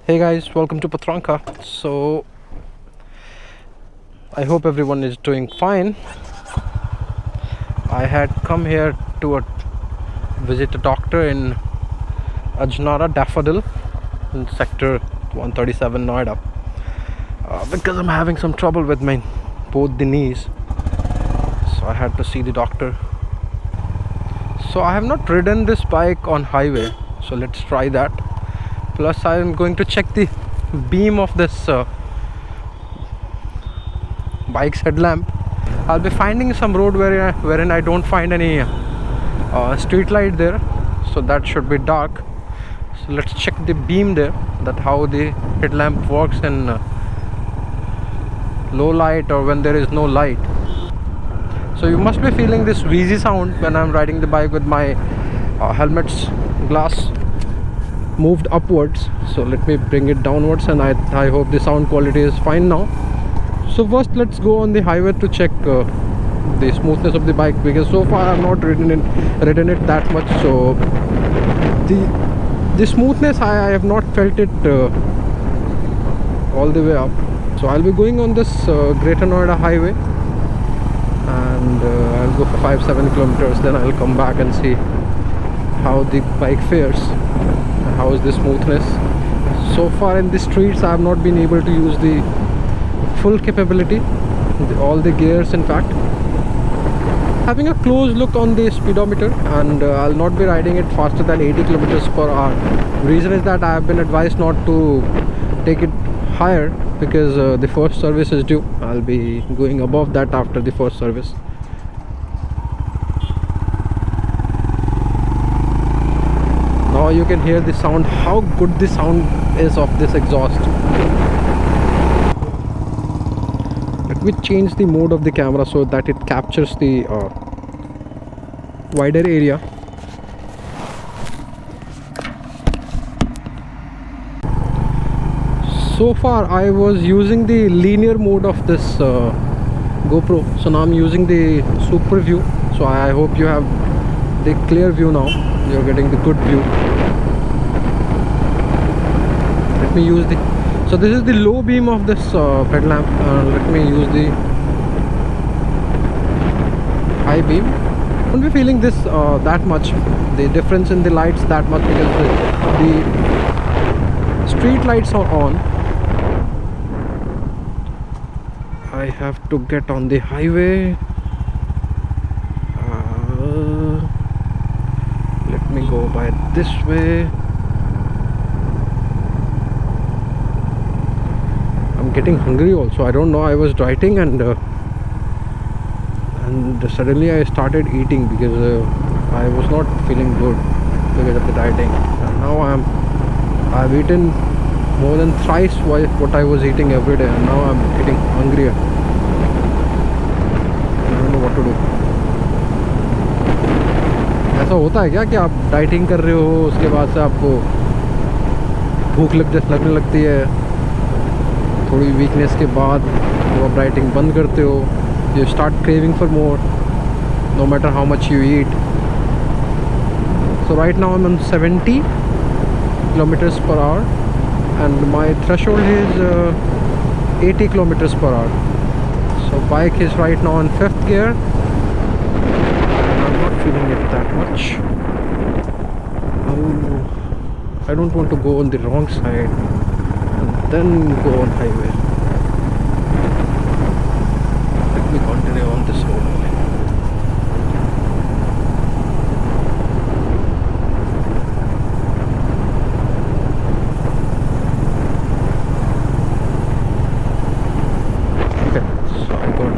Hey guys, welcome to Patranka. So I hope everyone is doing fine. I had come here to visit a doctor in Ajnara Daffodil in sector 137 Noida because I'm having some trouble with my both the knees, so I had to see the doctor. So I have not ridden this bike on highway, so let's try that. Plus I am going to check the beam of this bike's headlamp. I'll be finding some road wherein I don't find any street light there, so that should be dark. So let's check the beam there, that how the headlamp works in low light or when there is no light. So you must be feeling this wheezy sound when I'm riding the bike with my helmet's glass moved upwards. So let me bring it downwards, and I hope the sound quality is fine now. So first let's go on the highway to check the smoothness of the bike, because so far I've not ridden it that much. So the smoothness I have not felt it all the way up. So I'll be going on this Greater Noida highway, and I'll go for 5-7 kilometers, then I'll come back and see how the bike fares, how is the smoothness. So far in the streets I have not been able to use the full capability, all the gears. In fact, having a close look on the speedometer, and I'll not be riding it faster than 80 kilometers per hour. Reason is that I have been advised not to take it higher because the first service is due. I'll be going above that after the first service. Now you can hear the sound, how good the sound is of this exhaust. Let me change the mode of the camera so that it captures the wider area. So far I was using the linear mode of this GoPro, so now I'm using the super view. So I hope you have the clear view now. You're getting the good view. Let me use the, so this is the low beam of this headlamp. Let me use the high beam. Won't be feeling this that much, the difference in the lights that much, because the street lights are on. I have to get on the highway. Let me go by this way. I'm getting hungry also. I don't know, I was writing and suddenly I started eating because I was not feeling good because of the dieting. And now I've eaten more than thrice what I was eating every day, and now I'm getting hungrier. I don't know what to do. ऐसा होता है क्या कि आप dieting कर रहे हो, उसके बाद से आपको भूख लगने लगती है, थोड़ी वीकनेस के बाद तो आप डाइटिंग बंद करते हो, you start craving for more no matter how much you eat. So right now I'm on 70 kilometers per hour, and my threshold is 80 kilometers per hour. So bike is right now in 5th gear, and I'm not feeling it that much. Oh, I don't want to go on the wrong side and then go on highway. Let me continue on this road.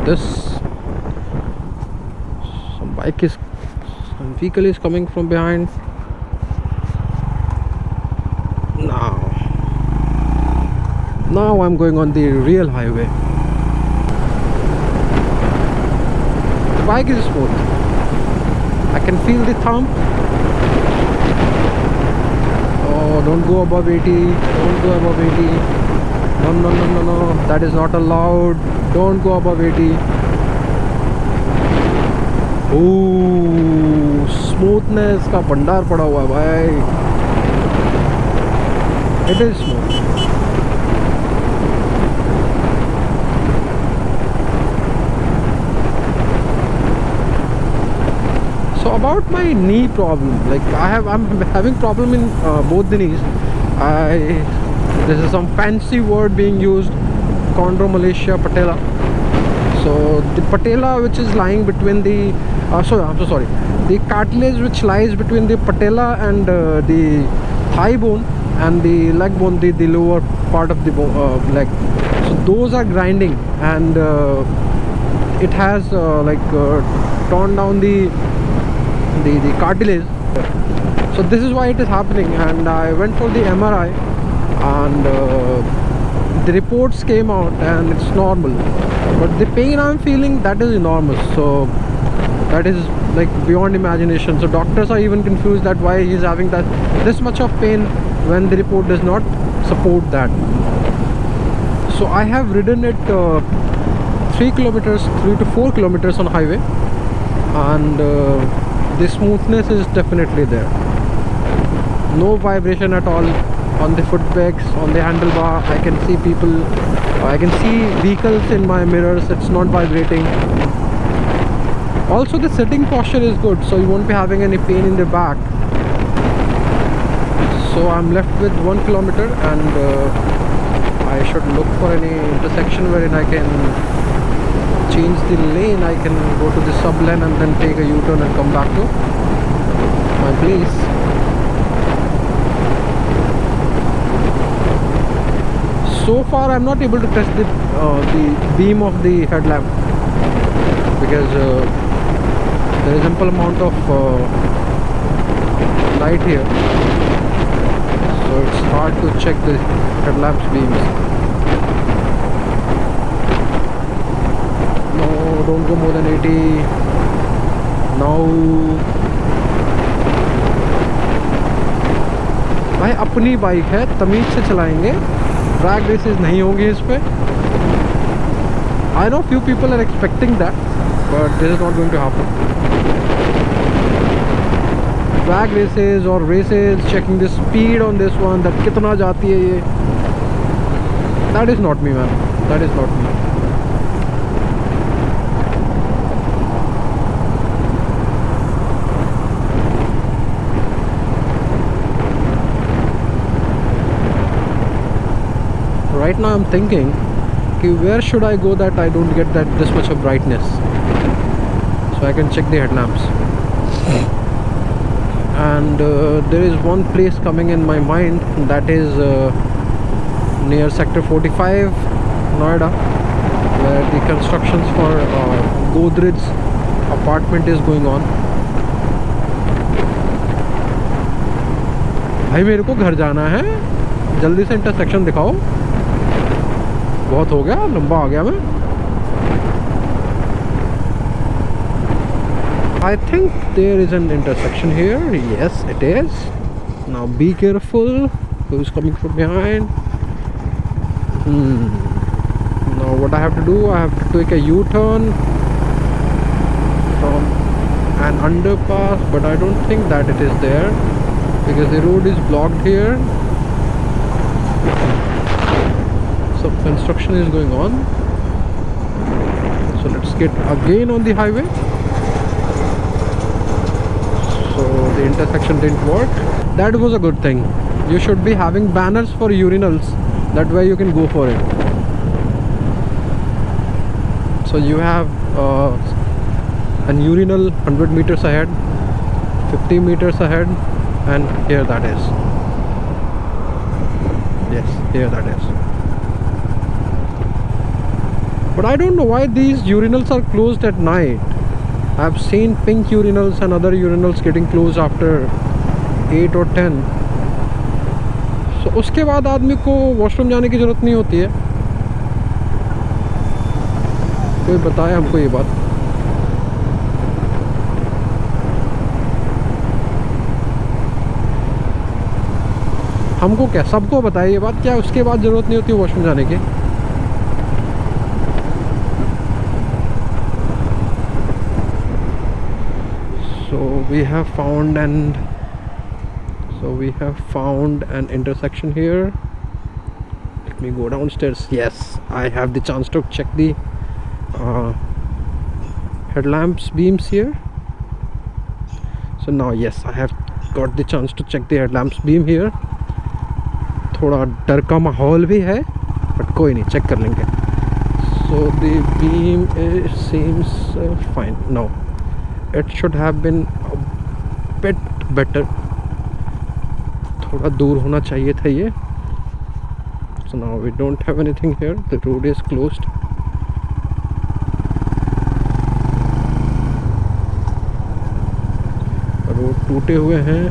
This some vehicle is coming from behind. Now I'm going on the real highway. The bike is smooth. I can feel the thump. Oh, don't go above 80. Don't go above 80. No. That is not allowed. Don't go above 80. Oh, smoothness का भंडार पड़ा हुआ है भाई. It is smooth. about my knee problem, like I'm having problem in both the knees. This is some fancy word being used, chondromalacia patella. So the patella, which is lying between the I'm so sorry, the cartilage which lies between the patella and the thigh bone and the leg bone, the lower part of the leg. So those are grinding, and it has torn down the cartilage. So this is why it is happening, and I went for the MRI, and the reports came out and it's normal, but the pain I'm feeling, that is enormous. So that is like beyond imagination. So doctors are even confused that why he's having this much of pain when the report does not support that. So I have ridden it 3 to 4 kilometers on highway, and the smoothness is definitely there. No vibration at all on the foot pegs, on the handlebar. I can see people, I can see vehicles in my mirrors. It's not vibrating. Also the sitting posture is good, so you won't be having any pain in the back. So I'm left with 1 kilometer, and I should look for any intersection wherein I can change the lane. I can go to the sub lane and then take a U-turn and come back to my place. So far I'm not able to test the beam of the headlamp, because there is ample amount of light here, so it's hard to check the headlamp's beams. No, don't go more than 80. Now भाई अपनी bike है, तमीज से चलाएंगे, drag races नहीं होंगी इस पे. I know few people are expecting that, but this is not going to happen. Drag races or races, checking the speed on this one, that कितना जाती है ये, that is not me, man. That is not me. Right now I'm thinking, where should I go that I don't get this much of brightness, so I can check the headlamps. And there is one place coming in my mind, that is near sector 45, Noida, where the constructions for Godrej apartment is going on. भाई मेरे को घर जाना है, जल्दी से intersection दिखाओ. बहुत हो गया, लंबा आ गया मैं. I think there is an intersection here. Yes, it is. Now be careful. Who's coming from behind? Now what I have to do, I have to take a U-turn from an underpass, but I don't think that it is there because the road is blocked here. So construction is going on. So let's get again on the highway. So the intersection didn't work. That was a good thing. You should be having banners for urinals, that way you can go for it. So you have an urinal 100 meters ahead, 50 meters ahead, and here that is. Yes, here that is. But I don't know why these urinals are closed at night. I've seen pink urinals and other urinals getting closed after 8 or 10. So उसके बाद आदमी को washroom जाने की ज़रूरत नहीं होती है. कोई बताए हमको ये बात. हमको क्या, सबको बताए ये बात, क्या उसके बाद ज़रूरत नहीं होती वॉशरूम जाने की. We have found an intersection here. Let me go downstairs. Yes, I have the chance to check the headlamps beams here. So now yes, I have got the chance to check the headlamps beam here. थोड़ा डर का माहौल भी है, but कोई नहीं, check कर लेंगे. So the beam seems fine. No, it should have been a bit better. थोड़ा दूर होना चाहिए था ये. So now we don't have anything here. The road is closed. Road टूटे हुए हैं.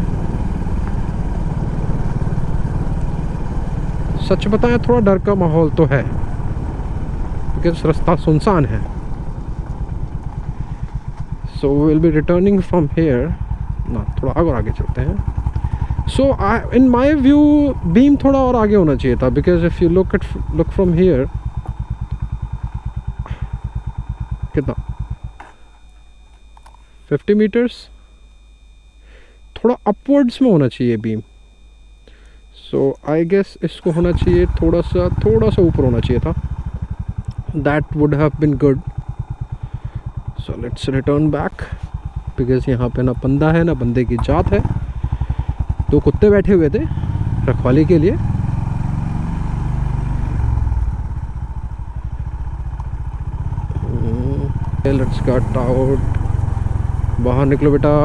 सच बताएं थोड़ा डर का माहौल तो है, क्योंकि रास्ता सुनसान है. So we will be returning from here ना. थोड़ा आगे चलते हैं. So in my view beam थोड़ा और आगे होना चाहिए था, because if you look from here, कितना 50 मीटर्स थोड़ा अपवर्ड्स में होना चाहिए बीम. सो आई गेस इसको होना चाहिए थोड़ा सा ऊपर होना चाहिए था. That would have been good. So let's return back, because यहाँ पे ना बंदा है ना बंदे की जात है. 2 कुत्ते बैठे हुए थे रखवाली के लिए. Let's get out. बाहर निकलो बेटा.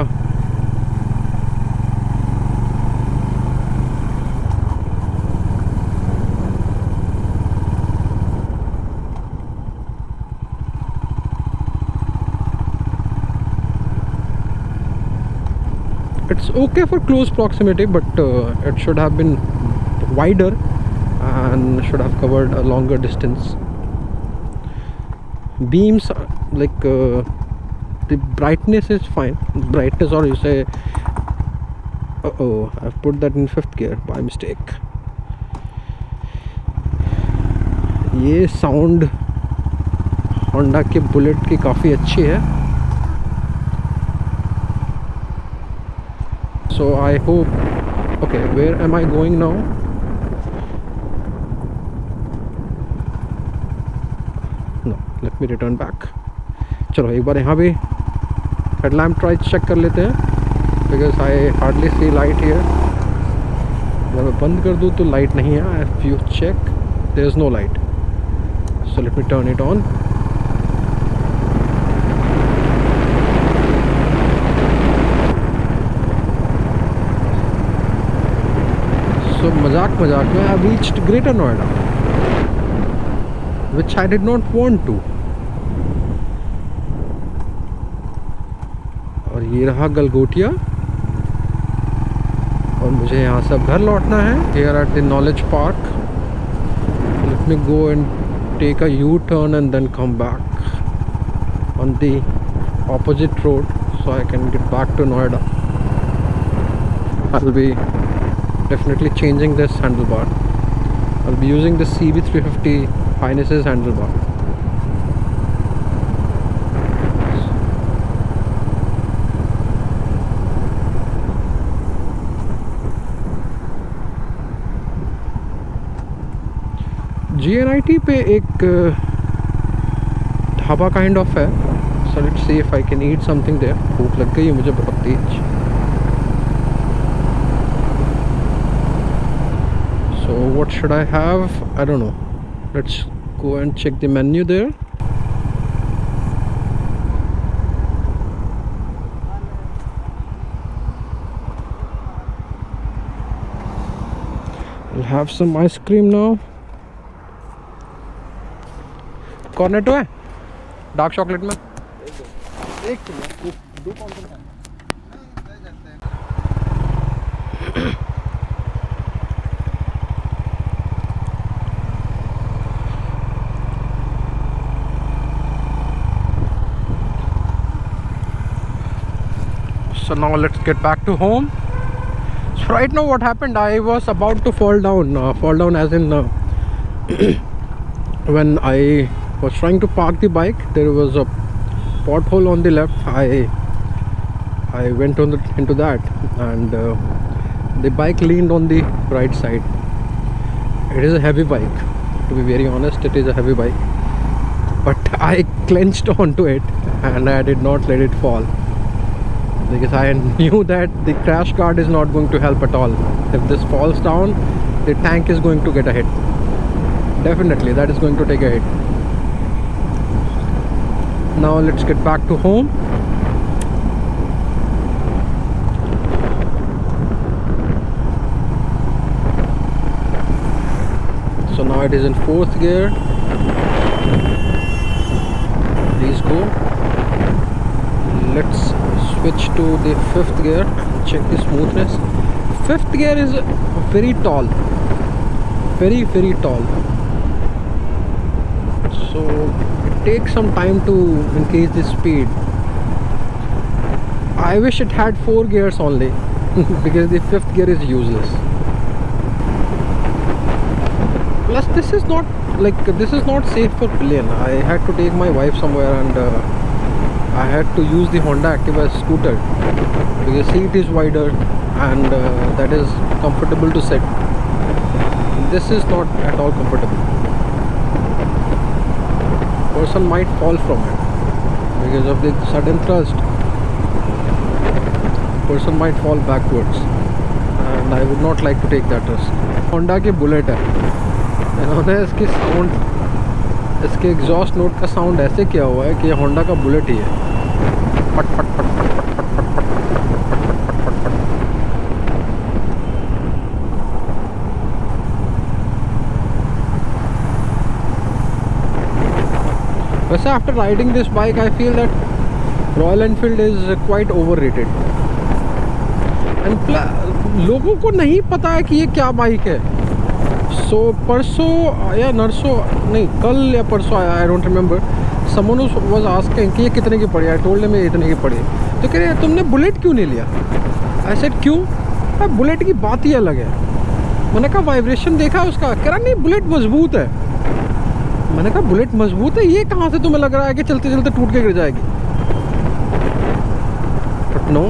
It's okay for close proximity, but it should have been wider and should have covered a longer distance. Beams like the brightness is fine. Brightness, or you say, I've put that in 5th gear by mistake. ये sound Honda के bullet की काफ़ी अच्छी है. So I hope. Okay, where am I going now? No, let me return back. चलो एक बार यहाँ भी हेडलैम्प ट्राई चेक कर लेते हैं, because I hardly see light here. अगर मैं बंद कर दूँ तो लाइट नहीं है. If you check, there is no light. So let me turn it on. So मजाक में I reached Greater Noida, which I did not want to. और ये रहा गलगोटिया, और मुझे यहाँ से अब घर लौटना है. Here at the Knowledge Park. Let me go and take a U-turn and then come back on the opposite road so I can get back to Noida. I'll be definitely changing this handlebar. I'll be using the CB350 Highness's handlebar. GNIT पे एक dhaba kind of है. So let's see if I can eat something there. भूख लग गई है मुझे बहुत तेज. So what should I have? I don't know. Let's go and check the menu there. I'll have some ice cream now. Cornetto है dark chocolate में. एक चाहिए. 2 कौन सा है? So now let's get back to home. So right now what happened, I was about to fall down as in when I was trying to park the bike, there was a pothole on the left. I went into that, and the bike leaned on the right side. It is a heavy bike, to be very honest. It is a heavy bike, but I clenched onto it and I did not let it fall. because I knew that the crash guard is not going to help at all. If this falls down, the tank is going to get a hit. Definitely, that is going to take a hit. Now let's get back to home. So now it is in 4th gear. Please go. Let's switch to the 5th gear and check the smoothness. 5th gear is very tall, very tall, so it takes some time to increase the speed. I wish it had 4 gears only because the 5th gear is useless. Plus this is not safe for pillion. I had to take my wife somewhere and I had to use the Honda Activa scooter because seat is wider and that is comfortable to sit. This is not at all comfortable. Person might fall from it because of the sudden thrust. Person might fall backwards and I would not like to take that risk. Honda की bullet है, इन्होंने इसकी sound, इसके exhaust note का sound ऐसे किया हुआ है कि ये होंडा का बुलेट ही है. पट पट पट पट पट पट पट पट पट पट पट. वैसे after riding this bike I feel that royal Enfield is quite overrated and लोगों को नहीं पता है कि ये क्या बाइक है. सो परसों या नरसों नहीं, कल या परसों आया, I don't remember, someone was asking कि ये कितने की पड़ी. आई टोल्ड हिम इतने की पड़ी. तो कह रहे तुमने बुलेट क्यों नहीं लिया. आई सेड क्यों. बुलेट की बात ही अलग है. मैंने कहा वाइब्रेशन देखा उसका. कह रहा नहीं बुलेट मजबूत है. मैंने कहा बुलेट मजबूत है, ये कहाँ से तुम्हें लग रहा है कि चलते चलते टूट के गिर जाएगी. But no,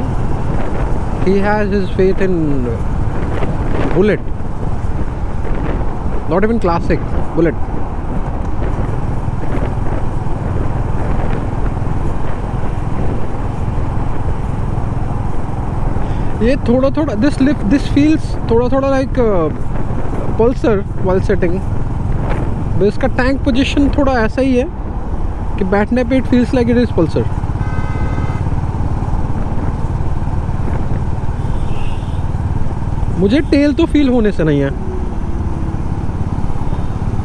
he has his faith in bullet, not even classic, bullet. ये थोड़ा थोड़ा this feels थोड़ा like pulsar while sitting. इसका टैंक पोजीशन थोड़ा ऐसा ही है कि बैठने पे it feels like it is Pulsar. मुझे टेल तो फील होने से नहीं है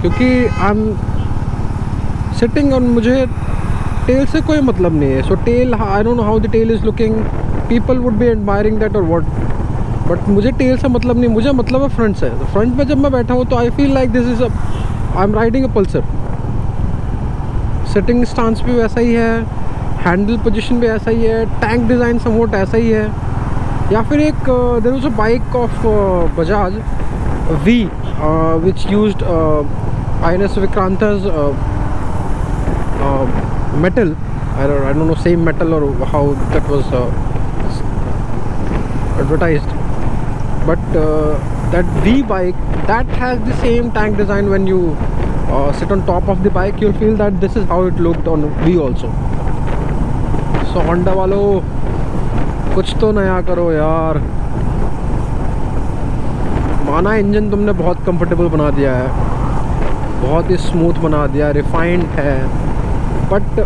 क्योंकि आई एम सिटिंग और मुझे टेल से कोई मतलब नहीं है. So tail, I don't know how the tail is looking. People would be admiring that और व्हाट, बट मुझे टेल से मतलब नहीं. मुझे मतलब है फ्रंट से. फ्रंट में जब मैं बैठा हूँ तो I feel like this is I am riding a Pulsar. Sitting stance भी वैसा ही है, हैंडल पोजीशन भी ऐसा ही है, टैंक डिज़ाइन समवॉट ऐसा ही है. या फिर एक there was a bike of Bajaj V which used INS Vikrantha's metal. I don't know, same metal or how that was advertised, but that V bike that has the same tank design. When you sit on top of the bike, you'll feel that this is how it looked on V also. So Honda वालों, कुछ तो नया करो यार. माना engine तुमने बहुत comfortable बना दिया है, बहुत ही स्मूथ बना दिया, रिफाइंड है, बट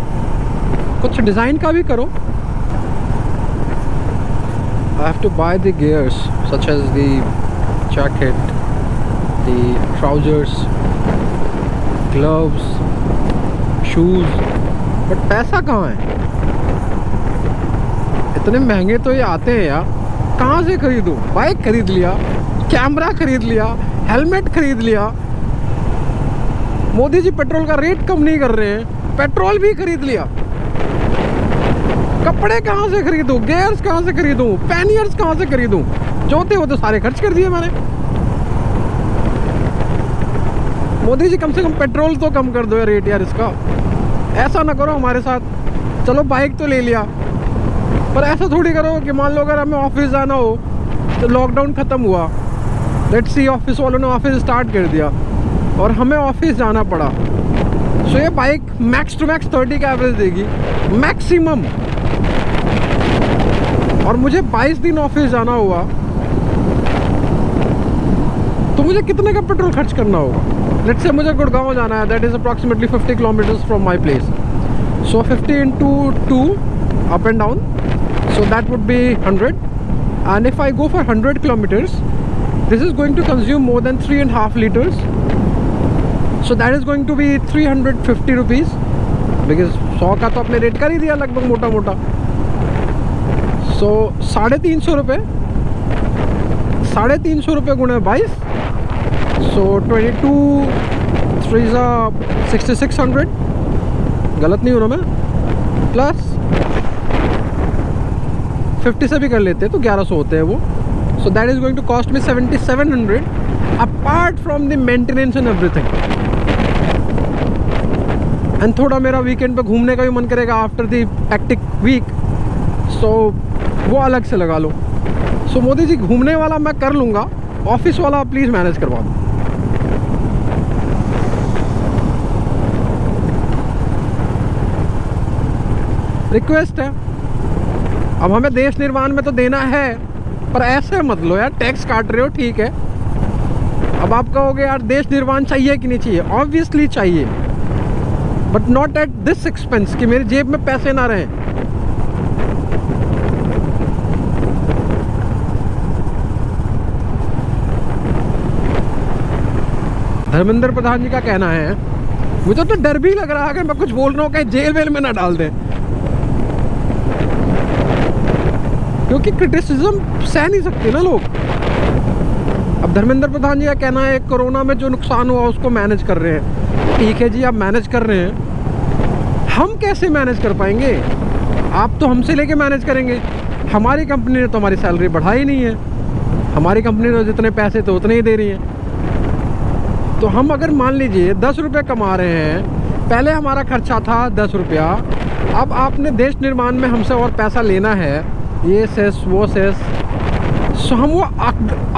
कुछ डिज़ाइन का भी करो. I have to buy the gears such as the jacket, the trousers, gloves, shoes, but पैसा कहाँ है. इतने महंगे तो ये आते हैं यार, कहाँ से खरीदूँ. बाइक खरीद लिया, कैमरा खरीद लिया, हेलमेट खरीद लिया. मोदी जी पेट्रोल का रेट कम नहीं कर रहे हैं, पेट्रोल भी खरीद लिया. कपड़े कहाँ से खरीदूँ, गियर्स कहाँ से खरीदूँ, पैनियर्स कहाँ से खरीदूँ. जो थे वो तो सारे खर्च कर दिए मैंने. मोदी जी कम से कम पेट्रोल तो कम कर दो यार रेट यार इसका. ऐसा ना करो हमारे साथ. चलो बाइक तो ले लिया, पर ऐसा थोड़ी करो कि मान लो अगर हमें ऑफिस जाना हो तो लॉकडाउन ख़त्म हुआ, लेट्स सी ऑफिस वालों ने ऑफिस स्टार्ट कर दिया और हमें ऑफिस जाना पड़ा. सो ये बाइक मैक्स टू मैक्स 30 का एवरेज देगी मैक्सिमम. और मुझे 22 दिन ऑफिस जाना हुआ तो मुझे कितने का पेट्रोल खर्च करना होगा? लेट्स से मुझे गुड़गांव जाना है, that is approximately 50 kilometres from my place, so 50 into 2 up and down, so that would be 100, and if I go for 100 kilometers this is going to consume more than 3.5 liters, so that is going to be 350 rupees, because 100 का तो अपने rate कर ही दिया लगभग मोटा मोटा, सो 350 रुपये, 350 रुपये गुणे 22, सो 22 3 6600, गलत नहीं हूँ ना मैं, प्लस 50 से भी कर लेते हैं तो 1100 होते हैं वो, so that is going to cost me 7700 apart from the maintenance and everything. And थोड़ा मेरा वीकेंड पे घूमने का भी मन करेगा after the hectic week, so वो अलग से लगा लो। सो मोदी जी, घूमने वाला मैं कर लूँगा, ऑफिस वाला प्लीज़ मैनेज करवा दो। रिक्वेस्ट है, अब हमें देश निर्माण में तो देना है, पर ऐसे मत लो यार, टैक्स काट रहे हो ठीक है, अब आप कहोगे यार देश निर्माण चाहिए कि नहीं चाहिए, ऑब्वियसली चाहिए, but not at this expense कि मेरी जेब में पैसे ना रहें। धर्मेंद्र प्रधान जी का कहना है, मुझे तो डर भी लग रहा है अगर मैं कुछ बोल रहा हूँ कहीं जेल वेल में ना डाल दें, क्योंकि क्रिटिसिज्म सह नहीं सकते ना लोग। अब धर्मेंद्र प्रधान जी का कहना है कोरोना में जो नुकसान हुआ उसको मैनेज कर रहे हैं, ठीक है जी आप मैनेज कर रहे हैं, हम कैसे मैनेज कर पाएंगे? आप तो हमसे लेके मैनेज करेंगे, हमारी कंपनी ने तो हमारी सैलरी बढ़ाई नहीं है, हमारी कंपनी ने जितने पैसे तो उतने ही दे रही है। तो हम अगर मान लीजिए 10 रुपये कमा रहे हैं, पहले हमारा खर्चा था 10 रुपया, अब आपने देश निर्माण में हमसे और पैसा लेना है, ये सेस वो सेस, सो हम वो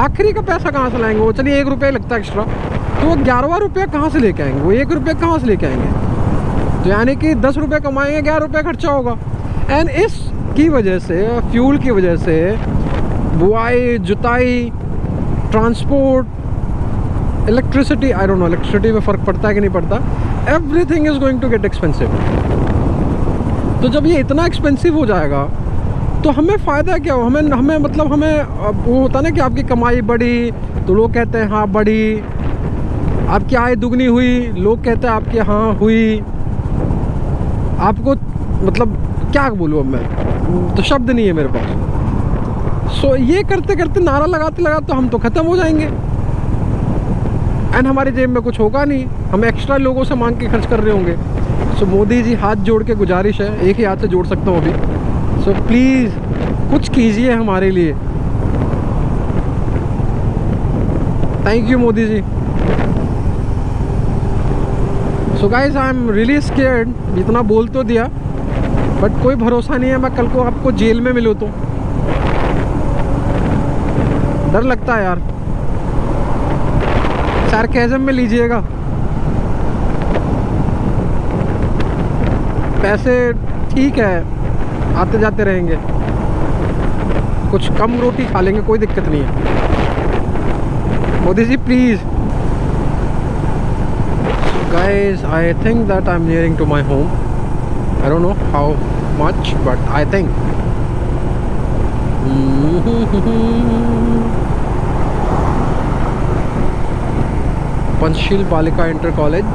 आखिरी का पैसा कहाँ से लाएंगे? वो चलिए 1 रुपया लगता है एक्स्ट्रा, तो वो 11वां रुपया कहाँ से लेके आएंगे? वो 1 रुपया कहाँ से लेके आएंगे? तो यानी कि 10 रुपये कमाएंगे, 11 रुपये खर्चा होगा। एंड इसकी वजह से, फ्यूल की वजह से, बुआई जुताई, transport, electricity, I don't know electricity में फ़र्क पड़ता है कि नहीं पड़ता, everything is going to get expensive. तो जब ये इतना एक्सपेंसिव हो जाएगा तो हमें फ़ायदा क्या हो? हमें मतलब हमें वो होता है ना कि आपकी कमाई बढ़ी तो लोग कहते हैं हाँ बढ़ी, आपकी आय दुगनी हुई, लोग कहते हैं आपकी हाँ हुई, आपको मतलब क्या बोलूँ अब मैं, तो शब्द नहीं है मेरे पास। सो ये करते करते, नारा लगाते लगाते तो हम तो ख़त्म हो जाएंगे एंड हमारी जेब में कुछ होगा नहीं, हम एक्स्ट्रा लोगों से मांग के खर्च कर रहे होंगे। सो मोदी जी, हाथ जोड़ के गुजारिश है, एक ही हाथ से जोड़ सकता हूँ अभी, सो प्लीज़ कुछ कीजिए हमारे लिए, thank you Modi ji. So guys I am really scared, इतना बोल तो दिया बट कोई भरोसा नहीं है मैं कल को आपको जेल में मिलूँ तो, डर लगता है यार, सार्केज़म में लीजिएगा, पैसे ठीक है आते जाते रहेंगे, कुछ कम रोटी खा लेंगे, कोई दिक्कत नहीं है। Modi ji please. Guys I think that I am nearing to my home, I don't know how much but I think Panchsheel Balika inter college.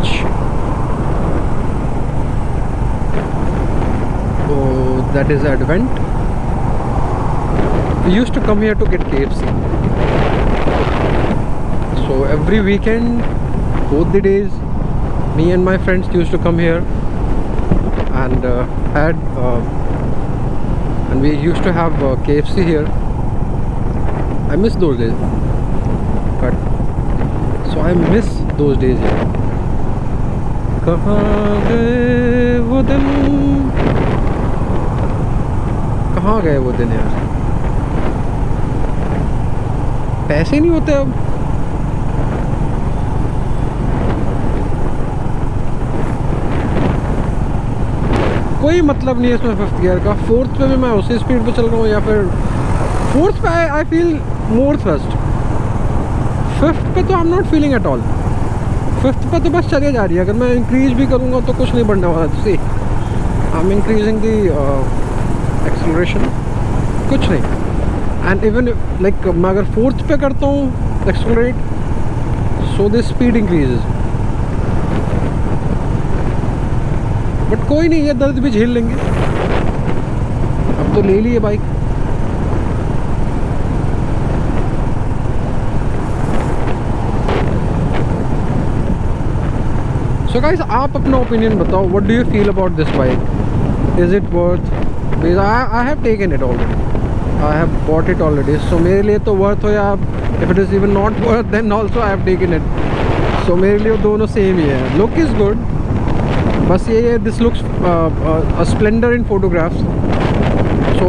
That is Advent. We used to come here to get KFC. So every weekend, both the days, me and my friends used to come here and and we used to have KFC here. I miss those days. So I miss those days here. कहाँ गए वो दिन, कहाँ गए वो दिन यार, पैसे नहीं होते अब। कोई मतलब नहीं है इसमें फिफ्थ गियर का। फोर्थ पे भी मैं उसी स्पीड पे चल रहा हूँ, या फिर फोर्थ पे I feel more thrust. Fifth पे तो I am not feeling at all. Fifth पे तो बस चले जा रही है। अगर मैं इंक्रीज भी करूँगा तो कुछ नहीं बढ़ने वाला। See I am increasing the acceleration, कुछ नहीं। एंड इवन लाइक मैं अगर फोर्थ पे करता हूँ accelerate, so the speed increases. But कोई नहीं, ये दर्द भी झेल लेंगे। अब तो ले लिए बाइक। सो गाइस, आप अपना ओपिनियन बताओ। What do you feel about this bike? Is it worth? Because I have taken it already, I have bought it already. So मेरे लिए तो वर्थ हो, या if it is even not worth then also I have taken it. So मेरे लिए दोनों same ही है। Look is good, बस ये है this looks a Splendor in photographs. So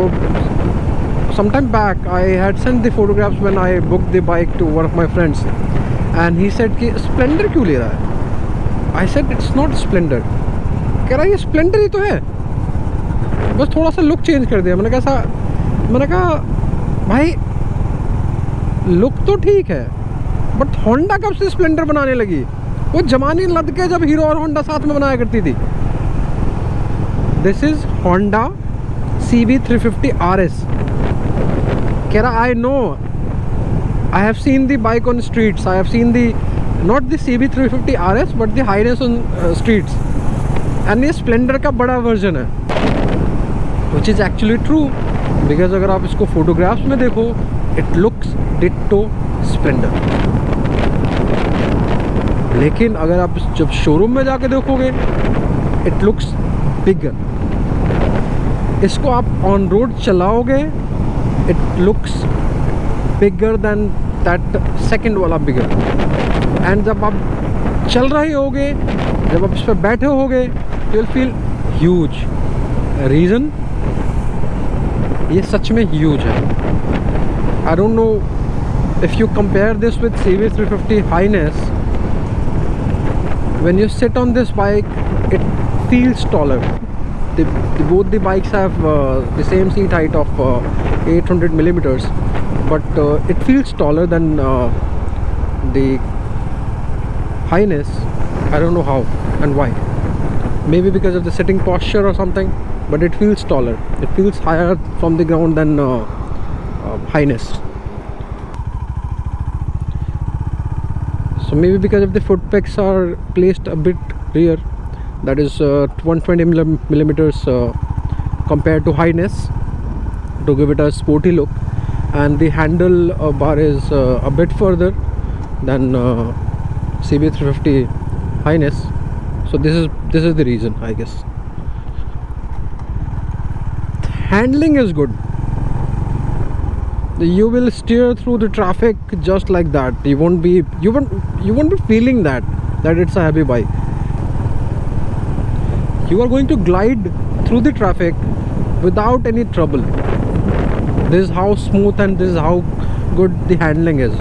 sometime back I had sent the photographs when I booked the bike to one of my friends, and he said कि Splendor क्यों ले रहा है? I said it's not Splendor. कह रहा है ये Splendor ही तो है, बस थोड़ा सा लुक चेंज कर दिया। मैंने कहा भाई लुक तो ठीक है, बट होंडा कब से स्प्लेंडर बनाने लगी? वो जमाने लद के जब हीरो और होंडा साथ में बनाया करती थी। This is Honda CB350RS। कह रहा I know, I have seen the bike on streets, I have seen the not the CB350RS but the highness on streets, and ये स्प्लेंडर का बड़ा वर्जन है, which is actually true. Because अगर आप इसको photographs में देखो, इट लुक्स डिट्टो स्प्लेंडर। लेकिन अगर आप जब शोरूम में जाके देखोगे, इट लुक्स बिगर। इसको आप ऑन रोड चलाओगे, it looks bigger than that second वाला बिगर। एंड जब आप चल रहे होगे, जब आप इस पर बैठे होगे, you will feel huge. Reason, ये सच में ह्यूज है। I don't know if you compare this with CB350 highness, when you sit on this bike it feels taller. Both the bikes have the same seat height of 800 millimeters, but it feels taller than the Highness. I don't know how and why. Maybe because of the sitting posture or something, but it feels taller. It feels higher from the ground than Highness. So maybe because of the foot pegs are placed a bit rear, that is 120 millimeters compared to Highness, to give it a sporty look, and the handle bar is a bit further than CB350 Highness. So this is the reason, I guess. Handling is good. You will steer through the traffic just like that. You won't be feeling that it's a heavy bike. You are going to glide through the traffic without any trouble. This is how smooth and this is how good the handling is.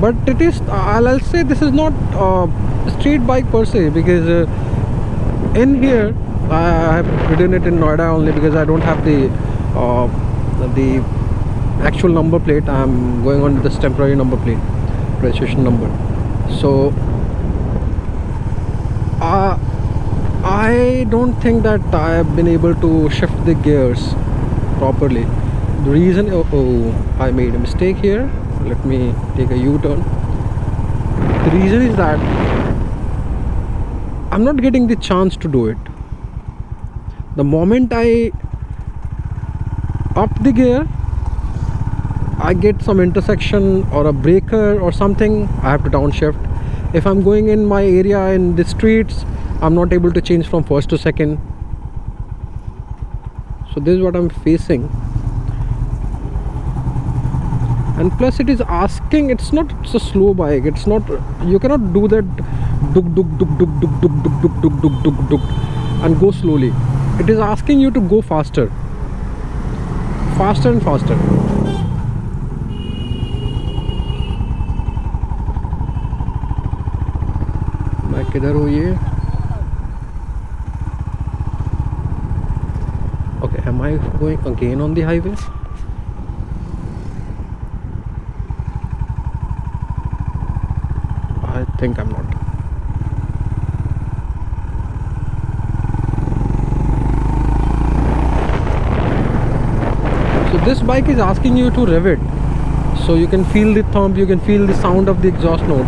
But it is, I'll say this is not a street bike per se, because in here I have ridden it in Noida only because I don't have the actual number plate. I'm going on this temporary number plate, registration number. So I don't think that I have been able to shift the gears properly. The reason, I made a mistake here. Let me take a U-turn. The reason is that I'm not getting the chance to do it. The moment I up the gear, I get some intersection or a breaker or something, I have to downshift. If I'm going in my area in the streets, I'm not able to change from first to second. So this is what I'm facing. And plus it is asking, it's not, it's a slow bike, it's not, you cannot do that duk duk duk duk duk duk duk duk duk duk duk duk and go slowly. It is asking you to go faster and faster. मैं किधर हूँ? ये Okay, am I going again on the highway? I think I'm not. So this bike is asking you to rev it, so you can feel the thump, you can feel the sound of the exhaust note.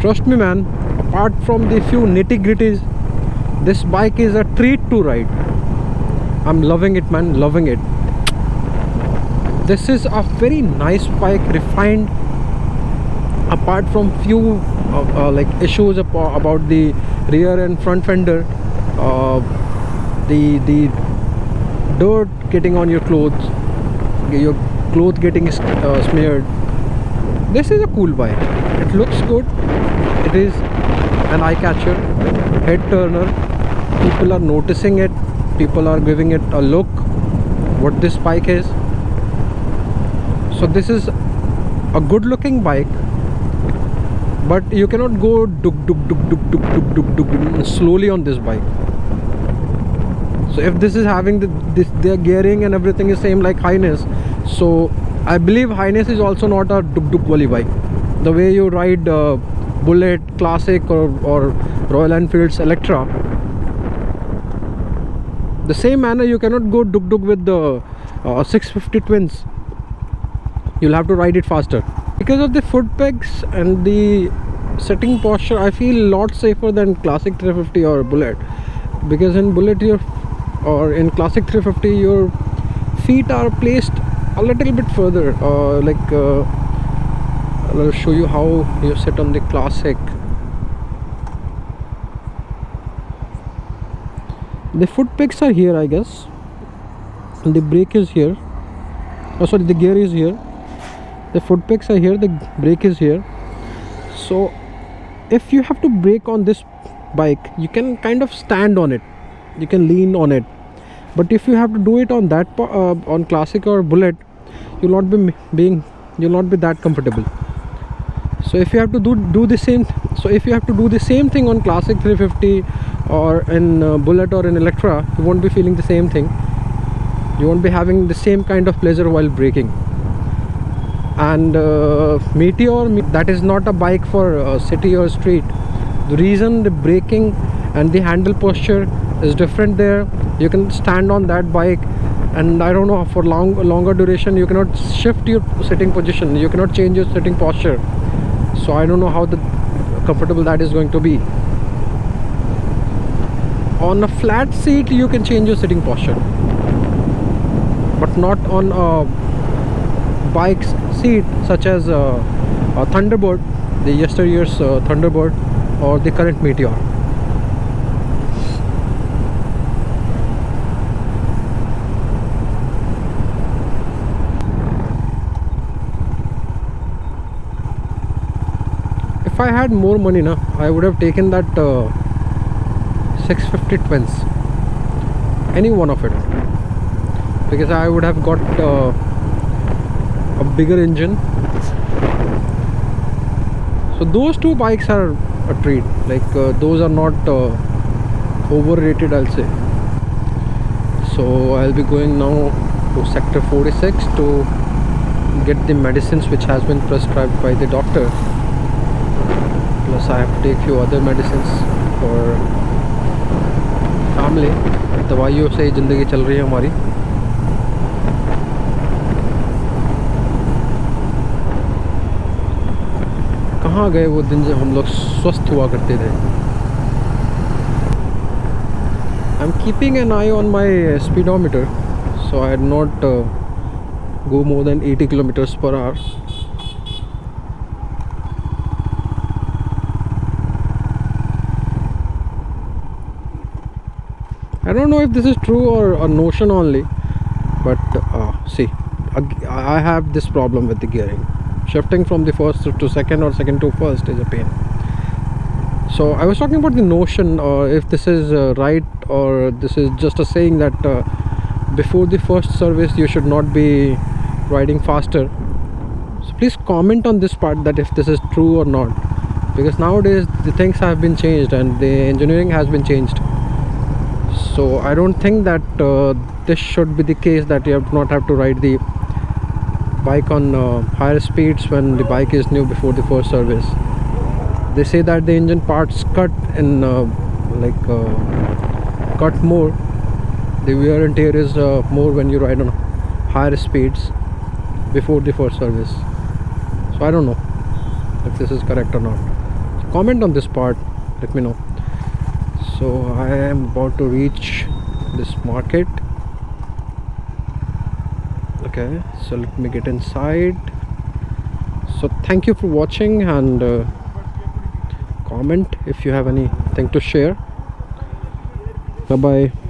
Trust me man, apart from the few nitty-gritties, this bike is a treat to ride. I'm loving it man, loving it. This is a very nice bike, refined. Apart from few like issues about the rear and front fender, the dirt getting on your clothes getting smeared. This is a cool bike. It looks good. It is an eye catcher, head turner. People are noticing it. People are giving it a look what this bike is. So this is a good looking bike, but you cannot go duk duk duk duk duk duk duk duk slowly on this bike. So if this is having their gearing and everything is same like Highness, so I believe Highness is also not a duk duk wali bike. The way you ride Bullet, Classic or Royal Enfield's Electra, the same manner you cannot go duk duk with the 650 twins. You'll have to ride it faster. Because of the foot pegs and the sitting posture, I feel a lot safer than Classic 350 or Bullet. Because in Bullet or in Classic 350 your feet are placed a little bit further. I'll show you how you sit on the Classic. The foot pegs are here, I guess, and the brake is here. Oh sorry, the gear is here. The foot pegs are here, the brake is here. So if you have to brake on this bike, you can kind of stand on it, you can lean on it. But if you have to do it on that on Classic or Bullet, you'll not be that comfortable. So if you have to do the same, thing on Classic 350 or in Bullet or in Electra, you won't be feeling the same thing. You won't be having the same kind of pleasure while braking. And Meteor, that is not a bike for city or street. The reason the braking and the handle posture is different there. You can stand on that bike, and I don't know, for longer duration you cannot shift your sitting position, you cannot change your sitting posture. So I don't know how comfortable that is going to be. On a flat seat you can change your sitting posture, but not on a bike's seat such as a Thunderbird, the yesteryear's Thunderbird, or the current Meteor. If I had more money na, I would have taken that 650 twins, any one of it, because I would have got a bigger engine. So those two bikes are a treat. Like those are not overrated, I'll say. So I'll be going now to sector 46 to get the medicines which has been prescribed by the doctor. Plus I have to take few other medicines for family. दवाइयों से ज़िंदगी चल रही है हमारी. कहाँ गए वो दिन जब हम लोग स्वस्थ हुआ करते थे. I'm keeping an eye on my speedometer, so I had not go more than 80 kilometers per hour. I don't know if this is true or a notion only, but see, I have this problem with the gearing. Shifting from the first to second or second to first is a pain. So I was talking about the notion, if this is right or this is just a saying that before the first service you should not be riding faster. So please comment on this part, that if this is true or not, because nowadays the things have been changed and the engineering has been changed. So I don't think that this should be the case, that you have not have to ride the bike on higher speeds when the bike is new before the first service. They say that the engine parts cut in cut more, the wear and tear is more when you ride on higher speeds before the first service. So I don't know if this is correct or not. So comment on this part, let me know. So I am about to reach this market. Okay, so let me get inside. So thank you for watching, and comment if you have anything to share. Bye bye.